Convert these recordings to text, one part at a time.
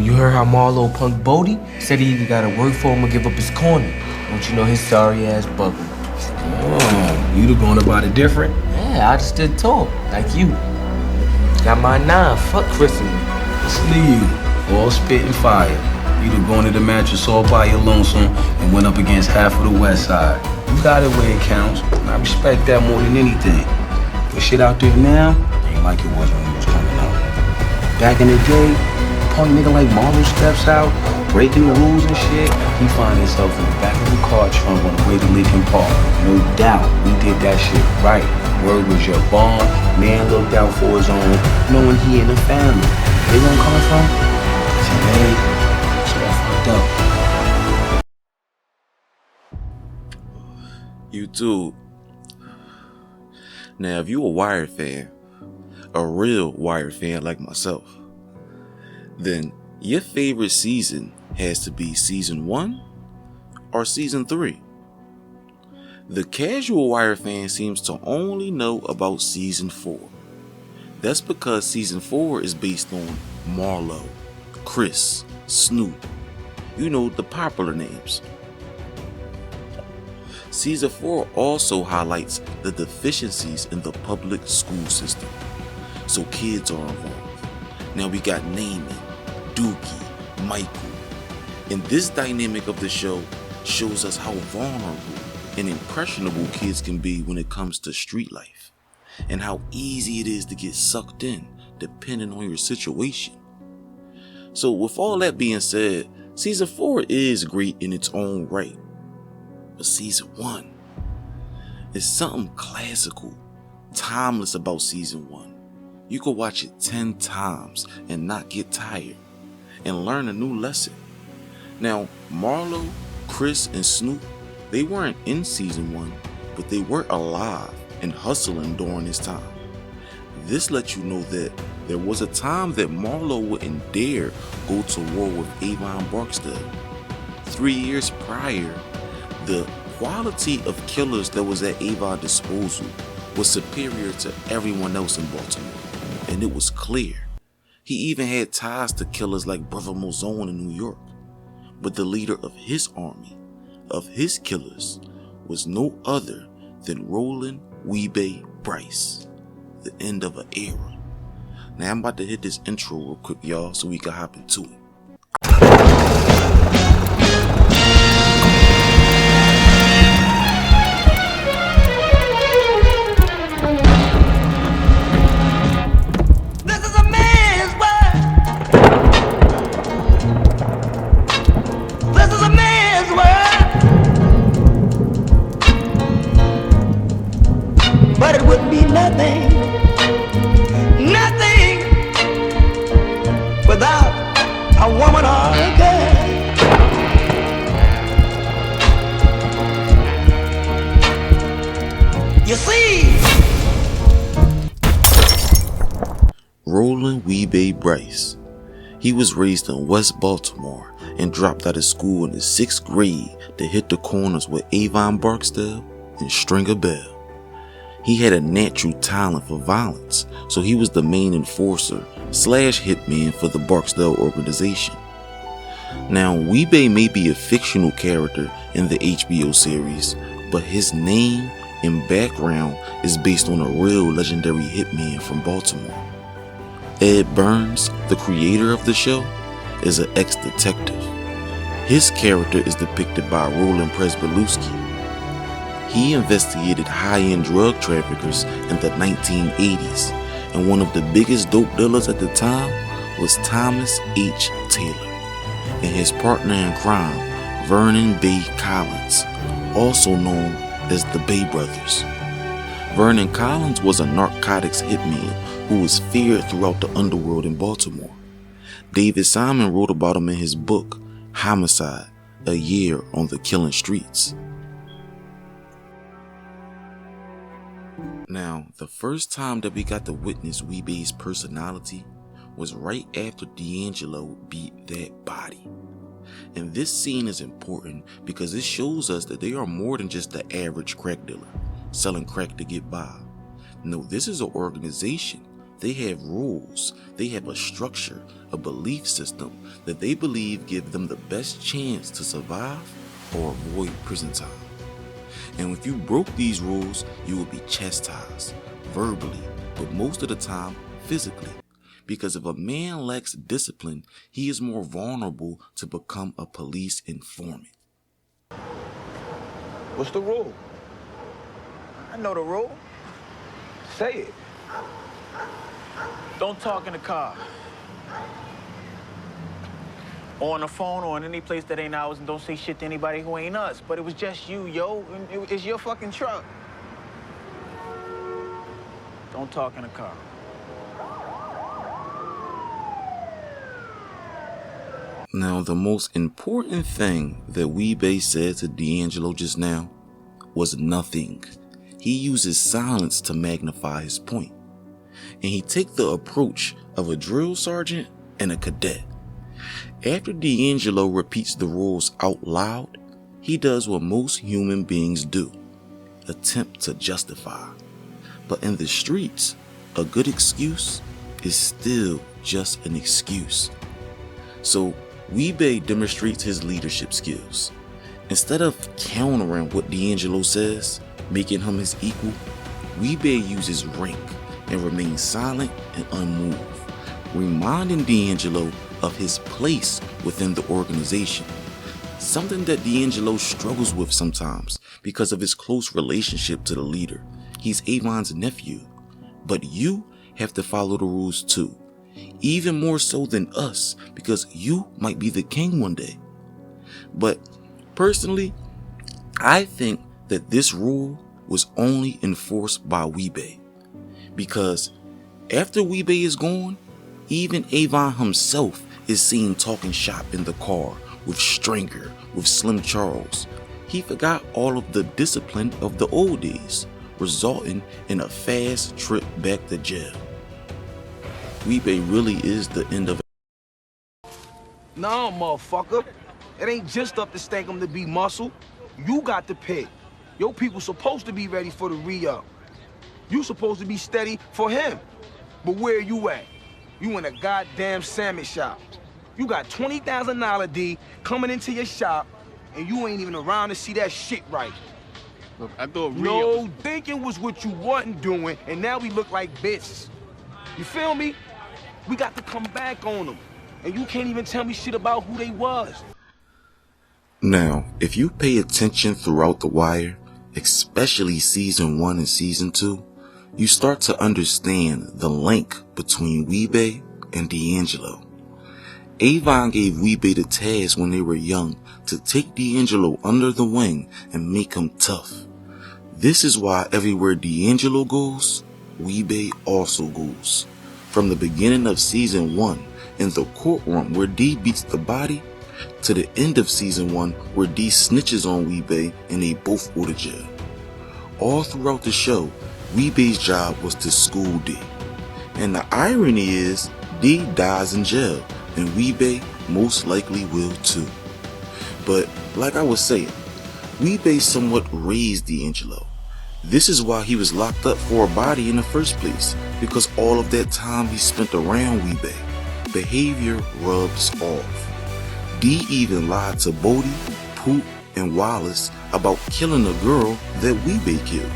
you heard how Marlo punked Bodie? Said he either gotta work for him or give up his corner. Don't you know his sorry ass buckled? Oh, you'd have gone about it different? Yeah, I just did talk, like you. Got my 9, fuck Chris and me. Listen to you, all spit and fire. You'd have gone to the mattress all by your lonesome and went up against half of the West Side. You got it where it counts, and I respect that more than anything. But shit out there now ain't like it was when you was coming up. Back in the day, punk nigga like Marlo steps out, breaking the rules and shit, he find himself in the back of the car trunk on the way to Lincoln Park. No doubt, we did that shit right. Word was your bond, man looked out for his own, knowing he in the family. They gonna come from? Today, it's all fucked up. YouTube. Now, if you a Wire fan, a real Wire fan like myself, then your favorite season has to be season 1 or season 3. The casual Wire fan seems to only know about season 4. That's because season 4 is based on Marlo, Chris, Snoop, you know, the popular names. Season 4 also highlights the deficiencies in the public school system, so kids are involved. Now we got Naaman, Dookie, Michael, and this dynamic of the show shows us how vulnerable and impressionable kids can be when it comes to street life, and how easy it is to get sucked in depending on your situation. So with all that being said, season 4 is great in its own right. But season 1 is something classical, timeless about season 1. You could watch it 10 times and not get tired and learn a new lesson. Now, Marlo, Chris, and Snoop, they weren't in season 1, but they were alive and hustling during this time. This lets you know that there was a time that Marlo wouldn't dare go to war with Avon Barksdale. 3 years prior, the quality of killers that was at Avon's disposal was superior to everyone else in Baltimore, and it was clear. He even had ties to killers like Brother Mozone in New York. But the leader of his army, of his killers, was no other than Roland Wee-Bey Bryce, the end of an era. Now I'm about to hit this intro real quick, y'all, so we can hop into it. But it would be nothing without a woman or a girl. You see, Roland Wee-Bey Bryce. He was raised in West Baltimore and dropped out of school in the 6th grade to hit the corners with Avon Barksdale and Stringer Bell. He had a natural talent for violence, so he was the main enforcer / hitman for the Barksdale organization. Now, Wee-Bey may be a fictional character in the HBO series, but his name and background is based on a real legendary hitman from Baltimore. Ed Burns, the creator of the show, is an ex-detective. His character is depicted by Roland Presberlewski. He investigated high-end drug traffickers in the 1980s, and one of the biggest dope dealers at the time was Thomas H. Taylor, and his partner in crime, Vernon Bey Collins, also known as the Bey Brothers. Vernon Collins was a narcotics hitman who was feared throughout the underworld in Baltimore. David Simon wrote about him in his book, Homicide, A Year on the Killing Streets. Now, the first time that we got to witness Wee-Bey's personality was right after D'Angelo beat that body. And this scene is important because it shows us that they are more than just the average crack dealer, selling crack to get by. No, this is an organization They have rules, they have a structure, a belief system that they believe give them the best chance to survive or avoid prison time. And if you broke these rules, you will be chastised, verbally, but most of the time, physically. Because if a man lacks discipline, he is more vulnerable to become a police informant. What's the rule? I know the rule. Say it. Don't talk in the car. Or on the phone or in any place that ain't ours, and don't say shit to anybody who ain't us. But it was just you, yo. It's your fucking truck. Don't talk in the car. Now, the most important thing that Bey said to D'Angelo just now was nothing. He uses silence to magnify his point. And he takes the approach of a drill sergeant and a cadet. After D'Angelo repeats the rules out loud, he does what most human beings do, attempt to justify. But in the streets, a good excuse is still just an excuse. So Bey demonstrates his leadership skills. Instead of countering what D'Angelo says, making him his equal, Bey uses rank and remains silent and unmoved, reminding D'Angelo of his place within the organization. Something that D'Angelo struggles with sometimes because of his close relationship to the leader. He's Avon's nephew. But you have to follow the rules too. Even more so than us, because you might be the king one day. But personally, I think that this rule was only enforced by Bey. Because after Bey is gone, even Avon himself is seen talking shop in the car with Stringer, with Slim Charles. He forgot all of the discipline of the old days, resulting in a fast trip back to jail. Bey really is the end of it. No, motherfucker. It ain't just up to stank 'em to be muscle. You got to pick. Your people supposed to be ready for the re-up. You supposed to be steady for him. But where you at? You in a goddamn sandwich shop. You got $20,000 D coming into your shop, and you ain't even around to see that shit right. Look, I thought No, thinking was what you wasn't doing, and now we look like bitches. You feel me? We got to come back on them. And you can't even tell me shit about who they was. Now, if you pay attention throughout The Wire, especially season 1 and season 2, you start to understand the link between Bey and D'Angelo. Avon gave Bey the task when they were young to take D'Angelo under the wing and make him tough. This is why everywhere D'Angelo goes, Bey also goes. From the beginning of season 1 in the courtroom where D beats the body, to the end of season 1 where D snitches on Bey and they both go to jail. All throughout the show, Bey's job was to school D. And the irony is, D dies in jail, and Bey most likely will too. But like I was saying, Bey somewhat raised D'Angelo. This is why he was locked up for a body in the first place, because all of that time he spent around Bey. Behavior rubs off. D even lied to Bodie, Poot, and Wallace about killing a girl that Bey killed,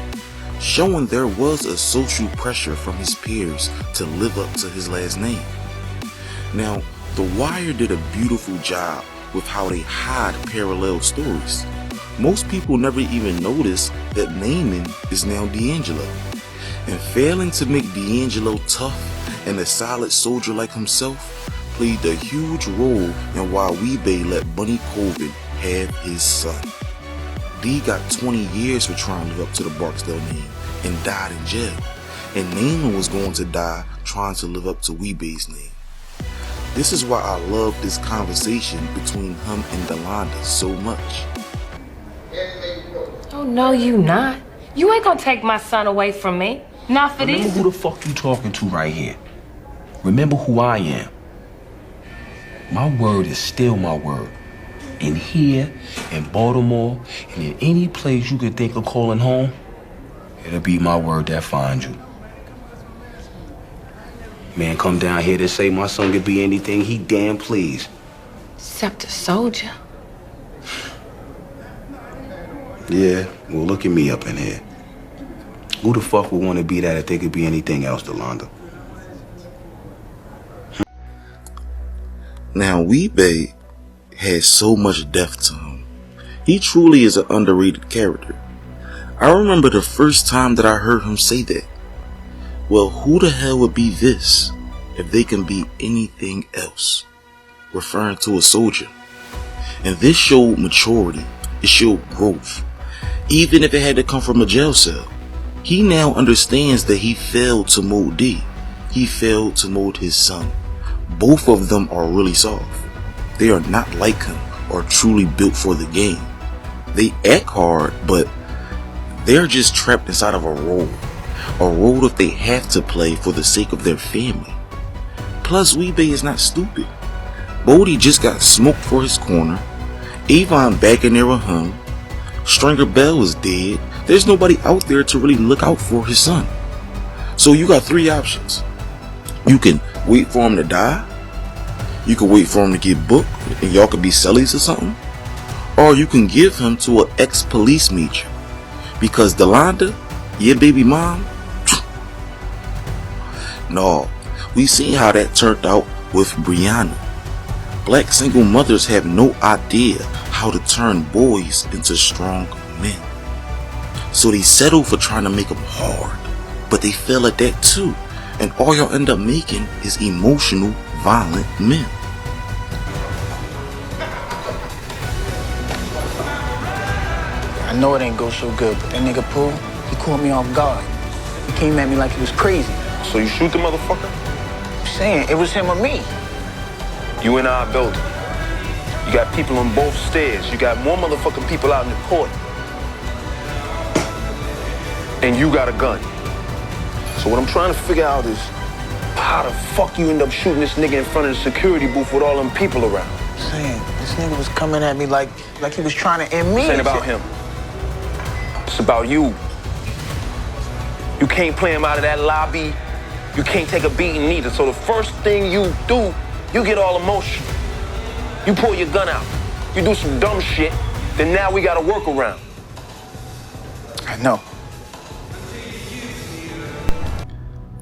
showing there was a social pressure from his peers to live up to his last name. Now, The Wire did a beautiful job with how they hide parallel stories. Most people never even notice that Naaman is now D'Angelo. And failing to make D'Angelo tough and a solid soldier like himself played a huge role in why Bey let Bunny Colvin have his son. D got 20 years for trying to live up to the Barksdale name and died in jail. And Naaman was going to die trying to live up to Bey's name. This is why I love this conversation between him and Delonda so much. Oh, no, you not. You ain't gonna take my son away from me. Not for Remember these. who the fuck you talking to right here. Remember who I am. My word is still my word. In here, in Baltimore, and in any place you could think of calling home, it'll be my word that finds you. Man, come down here to say my son could be anything he damn please. Except a soldier. Yeah, well, look at me up in here. Who the fuck would want to be that if they could be anything else, Delonda? Now, Bey has so much depth to him. He truly is an underrated character. I remember the first time that I heard him say that. Well, who the hell would be this if they can be anything else? Referring to a soldier. And this showed maturity. It showed growth. Even if it had to come from a jail cell. He now understands that he failed to mold D. He failed to mold his son. Both of them are really soft. They are not like him or truly built for the game. They act hard, but they're just trapped inside of a role. A role that they have to play for the sake of their family. Plus, Bey is not stupid. Bodie just got smoked for his corner. Avon back in there with him. Stringer Bell is dead. There's nobody out there to really look out for his son. So you got three options. You can wait for him to die. You can wait for him to get booked and y'all could be cellies or something. Or you can give him to an ex-police major. Because Delonda, your baby mom, no, we seen how that turned out with Brianna. Black single mothers have no idea how to turn boys into strong men. So they settle for trying to make them hard, but they fail at that too. And all y'all end up making is emotional, violent men. I know it ain't go so good, but that nigga Pooh, he caught me off guard. He came at me like he was crazy. So you shoot the motherfucker? I'm saying, it was him or me. You in our building. You got people on both stairs. You got more motherfucking people out in the court. And you got a gun. So what I'm trying to figure out is how the fuck you end up shooting this nigga in front of the security booth with all them people around? I'm saying, this nigga was coming at me like he was trying to end me. This ain't about him. It's about you. You can't play him out of that lobby. You can't take a beating neither. So the first thing you do, you get all emotional. You pull your gun out. You do some dumb shit. Then now we got a workaround. I know.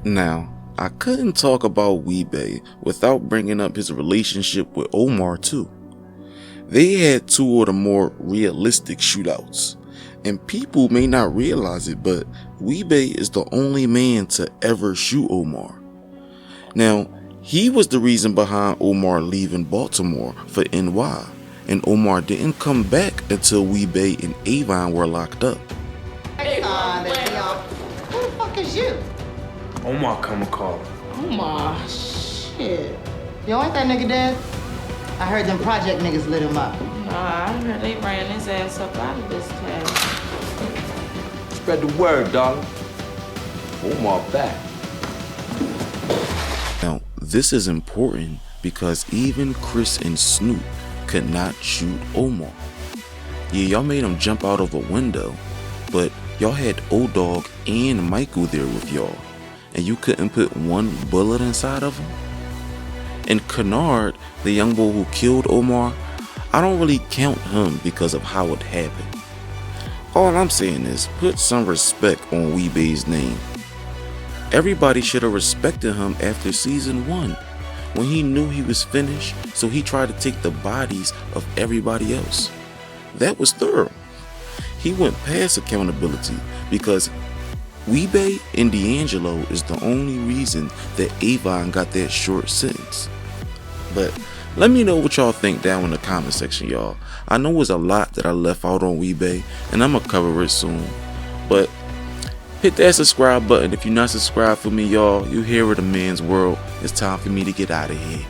Now, I couldn't talk about Bey without bringing up his relationship with Omar too. They had two of the more realistic shootouts. And people may not realize it, but Bey is the only man to ever shoot Omar. Now, he was the reason behind Omar leaving Baltimore for NY, and Omar didn't come back until Bey and Avon were locked up. Hey, who the fuck is you? Omar come and call. Omar, shit. Yo, ain't that nigga dead? I heard them project niggas lit him up. Nah, I heard they ran his ass up out of this town. Spread the word, darling. Omar back. Now, this is important because even Chris and Snoop could not shoot Omar. Yeah, y'all made him jump out of a window, but y'all had O-Dog and Michael there with y'all, and you couldn't put one bullet inside of him? And Kennard, the young boy who killed Omar, I don't really count him because of how it happened. All I'm saying is put some respect on Bey's name. Everybody should have respected him after season 1 when he knew he was finished, so he tried to take the bodies of everybody else. That was thorough. He went past accountability because Bey and D'Angelo is the only reason that Avon got that short sentence. But let me know what y'all think down in the comment section, y'all. I know there's a lot that I left out on Bey, and I'm gonna cover it soon. But hit that subscribe button if you're not subscribed for me, y'all. You here with a man's world. It's time for me to get out of here.